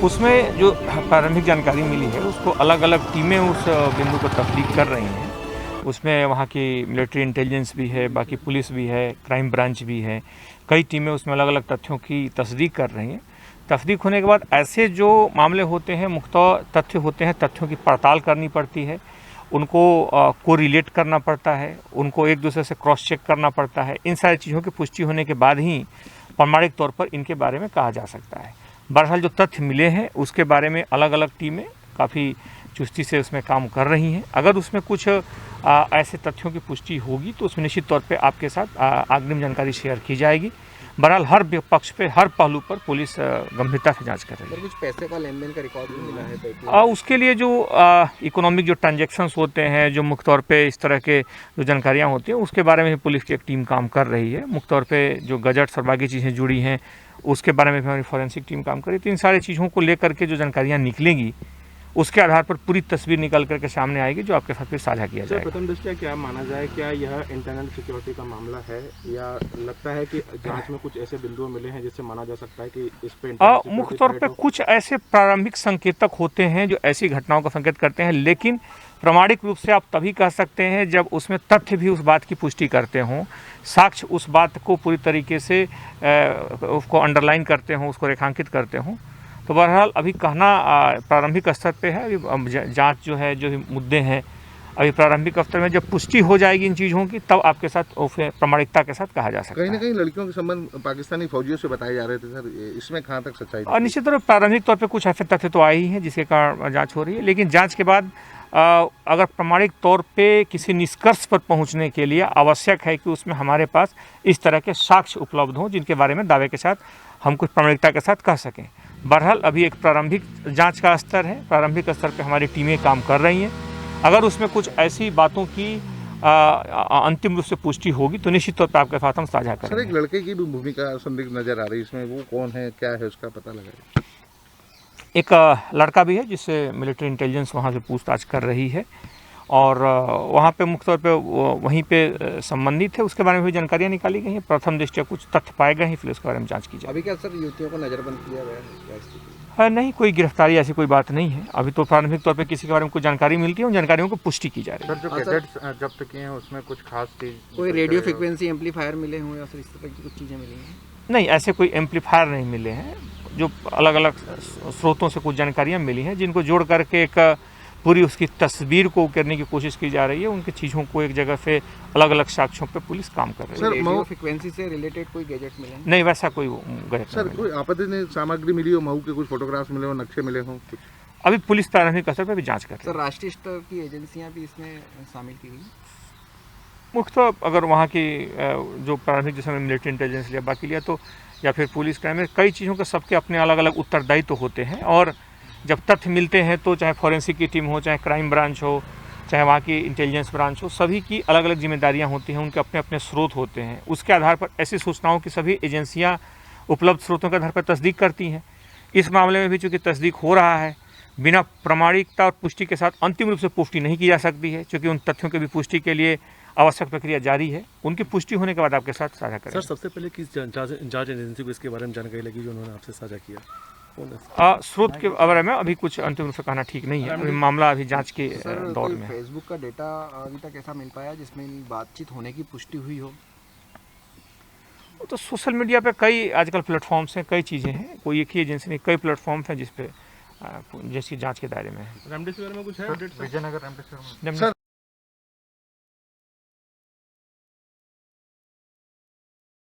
उसमें जो प्रारंभिक जानकारी मिली है उसको अलग अलग टीमें उस बिंदु को तफ्तीश कर रही हैं। उसमें वहाँ की मिलिट्री इंटेलिजेंस भी है, बाकी पुलिस भी है, क्राइम ब्रांच भी है, कई टीमें उसमें अलग अलग तथ्यों की तस्दीक कर रही हैं। तस्दीक होने के बाद ऐसे जो मामले होते हैं, मुख्तवा तथ्य होते हैं, तथ्यों की पड़ताल करनी पड़ती है, उनको को रिलेट करना पड़ता है, उनको एक दूसरे से क्रॉस चेक करना पड़ता है। इन सारी चीज़ों की पुष्टि होने के बाद ही प्रामाणिक तौर पर इनके बारे में कहा जा सकता है। बहरहाल जो तथ्य मिले हैं उसके बारे में अलग अलग टीमें काफ़ी चुस्ती से उसमें काम कर रही हैं। अगर उसमें कुछ ऐसे तथ्यों की पुष्टि होगी तो उसमें निश्चित तौर पे आपके साथ अग्रिम जानकारी शेयर की जाएगी। बहरहाल हर पक्ष पे, हर पहलू पर पुलिस गंभीरता से जांच कर रही है। कुछ पैसे का लेन देन का रिकॉर्ड भी मिला है उसके लिए जो इकोनॉमिक जो ट्रांजैक्शंस होते हैं, जो मुख्य तौर पे इस तरह के जो जानकारियाँ होती हैं उसके बारे में पुलिस की एक टीम काम कर रही है। मुख्य तौर पे जो गजट्स और बाकी चीज़ें जुड़ी हैं उसके बारे में भी हमारी फॉरेंसिक टीम काम कर रही है। तो इन सारी चीज़ों को लेकर के जो जानकारियाँ निकलेंगी उसके आधार पर पूरी तस्वीर निकल करके सामने आएगी जो आपके साथ फिर साझा किया जाएगा। प्रथम दृष्टया क्या माना जाए, क्या यह इंटरनल सिक्योरिटी का मामला है या लगता है कि जांच में कुछ ऐसे बिंदु मिले हैं जिससे माना जा सकता है कि इस पे मुख्य तौर पे कुछ ऐसे प्रारंभिक संकेतक होते हैं जो ऐसी घटनाओं का संकेत करते हैं, लेकिन प्रामाणिक रूप से आप तभी कह सकते हैं जब उसमें तथ्य भी उस बात की पुष्टि करते हों, साक्ष्य उस बात को पूरी तरीके से उसको अंडरलाइन करते हों, उसको रेखांकित करते हों। तो बहरहाल अभी कहना प्रारंभिक स्तर पे है। अभी जांच जो है, जो मुद्दे हैं, अभी प्रारंभिक स्तर में जब पुष्टि हो जाएगी इन चीज़ों की तब आपके साथ प्रामाणिकता के साथ कहा जा सकता है। कहीं ना कहीं लड़कियों के संबंध पाकिस्तानी फौजियों से बताए जा रहे थे सर, इसमें कहाँ तक सच्चाई? और निश्चित तौर पर प्रारंभिक तौर पे कुछ ऐसे तथ्य तो आए ही हैं जिसके कारण जांच हो रही है, लेकिन जांच के बाद अगर प्रामाणिक तौर पे किसी निष्कर्ष पर पहुंचने के लिए आवश्यक है कि उसमें हमारे पास इस तरह के साक्ष्य उपलब्ध हों जिनके बारे में दावे के साथ हम कुछ प्रामाणिकता के साथ कह सकें। बहरहाल अभी एक प्रारंभिक जांच का स्तर है, प्रारंभिक स्तर पे हमारी टीमें काम कर रही हैं। अगर उसमें कुछ ऐसी बातों की अंतिम रूप से पुष्टि होगी तो निश्चित तौर पर आपके साथ हम साझा करेंगे। सर, एक लड़के की भी भूमिका संदिग्ध नजर आ रही है इसमें, वो कौन है, क्या है, उसका पता लगाए? एक लड़का भी है जिससे मिलिट्री इंटेलिजेंस वहाँ से पूछताछ कर रही है और वहाँ पे मुख्य तौर पे वहीं पे संबंधित है, उसके बारे में भी जानकारियाँ निकाली गई हैं। प्रथम दृष्टया कुछ तथ्य पाए गए हैं, फिर उसके बारे में जांच की जाए। अभी क्या सर युवतियों को नजरबंद किया गया है? नहीं, कोई गिरफ्तारी ऐसी कोई बात नहीं है। अभी तो प्रारंभिक तौर पे किसी के बारे में कुछ जानकारी मिलती है, उन जानकारियों को पुष्टि की जा रही है। सर, जो गैजेट्स जब्त किए हैं उसमें कुछ खास चीज, कोई रेडियो फ्रिक्वेंसी एम्पलीफायर मिले हों या फिर इस तरह की कुछ चीज़ें मिली हैं? नहीं, ऐसे कोई एम्पलीफायर नहीं मिले हैं। जो अलग अलग स्रोतों से कुछ जानकारियाँ मिली हैं जिनको जोड़ करके एक पूरी उसकी तस्वीर को करने की कोशिश की जा रही है। उनकी चीज़ों को एक जगह से अलग अलग साक्ष्यों पे पुलिस काम कर रही है। रेडियो फ्रिक्वेंसी से रिलेटेड कोई गैजेट मिले हैं? नहीं, वैसा कोई गैजेट सर, कोई आपत्तिजनक सामग्री मिली हो, महू के कुछ फोटोग्राफ्स मिले हो, नक्शे मिले हों कुछ? अभी पुलिस प्रारंभिक स्तर पर भी जांच कर रही है। सर, राष्ट्रीय स्तर की एजेंसियां भी इसमें शामिल की गई? मुख्य अगर वहाँ की जो प्रारंभिक जैसे मिलिट्री इंटेलिजेंस लिया, बाकी लिया तो, या फिर पुलिस क्राइम में, कई चीज़ों के सबके अपने अलग अलग उत्तरदायित्व तो होते हैं और जब तथ्य मिलते हैं तो चाहे फॉरेंसिक की टीम हो, चाहे क्राइम ब्रांच हो, चाहे वहाँ की इंटेलिजेंस ब्रांच हो, सभी की अलग अलग जिम्मेदारियाँ होती हैं, उनके अपने अपने स्रोत होते हैं। उसके आधार पर ऐसी सूचनाओं की सभी एजेंसियाँ उपलब्ध स्रोतों के आधार पर तस्दीक करती हैं। इस मामले में भी चूँकि तस्दीक हो रहा है, बिना प्रामाणिकता और पुष्टि के साथ अंतिम रूप से पुष्टि नहीं की जा सकती है, क्योंकि उन तथ्यों की भी पुष्टि के लिए आवश्यक प्रक्रिया जारी है। उनकी पुष्टि होने के बाद आपके साथ साझा करें। सर, सबसे पहले किस जांच एजेंसी को इसके बारे में जानकारी लगी जो उन्होंने आपसे साझा किया? स्रोत के बारे में अभी कुछ अंतिम रूप से कहना ठीक नहीं है। अभी मामला अभी जांच के दौर में। फेसबुक का डेटा अभी तक ऐसा मिल पाया जिसमें बातचीत होने की पुष्टि हुई हो? तो सोशल मीडिया पे कई आजकल प्लेटफॉर्म्स हैं, कई चीज़ें हैं, कोई एक ही एजेंसी नहीं, कई प्लेटफॉर्म्स हैं जिस पे जैसी जांच के दायरे में है। रेमडेसिविर में कुछ है? विजयनगर रेमडेसिविर में सर